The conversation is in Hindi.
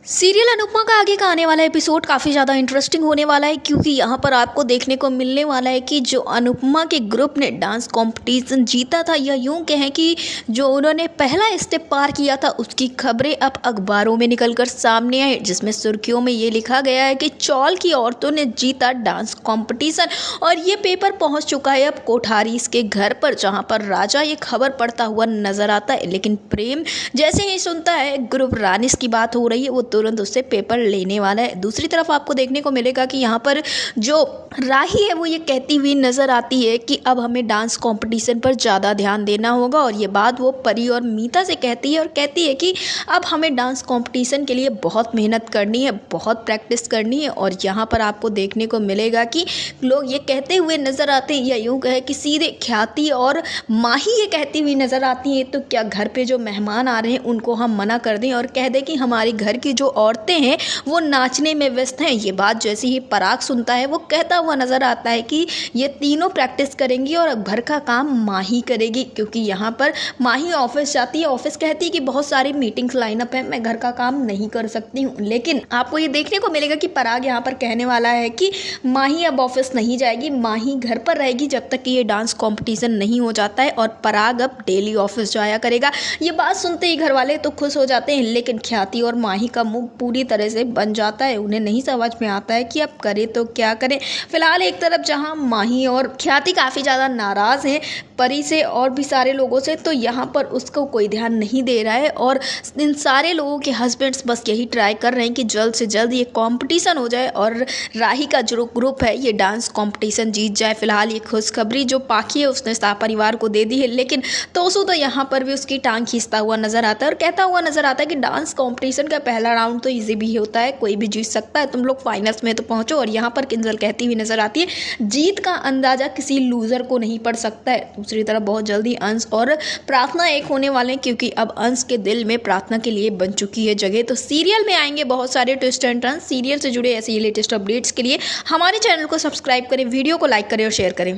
सीरियल अनुपमा का आगे का आने वाला एपिसोड काफ़ी ज़्यादा इंटरेस्टिंग होने वाला है क्योंकि यहाँ पर आपको देखने को मिलने वाला है कि जो अनुपमा के ग्रुप ने डांस कंपटीशन जीता था या यूँ कहें कि जो उन्होंने पहला स्टेप पार किया था उसकी खबरें अब अखबारों में निकलकर सामने आई, जिसमें सुर्खियों में ये लिखा गया है कि चौल की औरतों ने जीता डांस कॉम्पिटिशन। और ये पेपर पहुँच चुका है अब कोठारी इसके घर पर, जहाँ पर राजा ये खबर पढ़ता हुआ नजर आता है। लेकिन प्रेम जैसे ही सुनता है ग्रुप रानिस की बात हो रही है वो तुरंत उससे पेपर लेने वाला है। दूसरी तरफ आपको देखने को मिलेगा कि यहाँ पर जो राही है वो ये कहती हुई नजर आती है कि अब हमें डांस कंपटीशन पर ज़्यादा ध्यान देना होगा, और ये बात वो परी और मीता से कहती है और कहती है कि अब हमें डांस कंपटीशन के लिए बहुत मेहनत करनी है, बहुत प्रैक्टिस करनी है। और यहाँ पर आपको देखने को मिलेगा कि लोग ये कहते हुए नजर आते हैं या यूँ कहे कि सीधे ख्याति और माही ये कहती हुई नजर आती है तो क्या घर पे जो मेहमान आ रहे हैं उनको हम मना कर दें और कह दें कि हमारे घर की जो औरतें हैं वो नाचने में व्यस्त हैं। ये बात जैसे ही पराग सुनता है वो कहता हुआ नजर आता है कि ये तीनों प्रैक्टिस करेंगी और घर का काम माही करेगी, क्योंकि यहाँ पर माही ऑफिस जाती है, ऑफिस कहती है कि बहुत सारी मीटिंग्स लाइनअप है, मैं घर का काम नहीं कर सकती हूँ। लेकिन आपको ये देखने को मिलेगा कि पराग यहाँ पर कहने वाला है कि माही अब ऑफिस नहीं जाएगी, माही घर पर रहेगी जब तक कि ये डांस कॉम्पिटिशन नहीं हो जाता है, और पराग अब डेली ऑफिस जाया करेगा। ये बात सुनते ही घर वाले तो खुश हो जाते हैं, लेकिन ख्याति और माही का मुंह पूरी तरह से बन जाता है। उन्हें नहीं समझ में आता है कि अब करे तो क्या करें। फिलहाल एक तरफ जहां माही और ख्याति काफ़ी ज़्यादा नाराज़ हैं परी से और भी सारे लोगों से, तो यहाँ पर उसको कोई ध्यान नहीं दे रहा है। और इन सारे लोगों के हस्बैंड्स बस यही ट्राई कर रहे हैं कि जल्द से जल्द ये कंपटीशन हो जाए और राही का जो ग्रुप है ये डांस कंपटीशन जीत जाए। फिलहाल ये खुशखबरी जो पाखी है उसने परिवार को दे दी है, लेकिन तोसू तो यहाँ पर भी उसकी टांग खींचता हुआ नजर आता है और कहता हुआ नजर आता है कि डांस कंपटीशन का पहला राउंड तो इजी भी होता है, कोई भी जीत सकता है, तुम लोग फाइनल्स में तो पहुंचो। और यहाँ पर किंजल कहती हुई नजर आती है जीत का अंदाजा किसी लूजर को नहीं पड़ सकता है। दूसरी तरफ बहुत जल्दी अंश और प्रार्थना एक होने वाले हैं, क्योंकि अब अंश के दिल में प्रार्थना के लिए बन चुकी है जगह। तो सीरियल में आएंगे बहुत सारे ट्विस्ट एंड टर्न्स। सीरियल से जुड़े ऐसे लेटेस्ट अपडेट्स के लिए हमारे चैनल को सब्सक्राइब करें, वीडियो को लाइक करें और शेयर करें।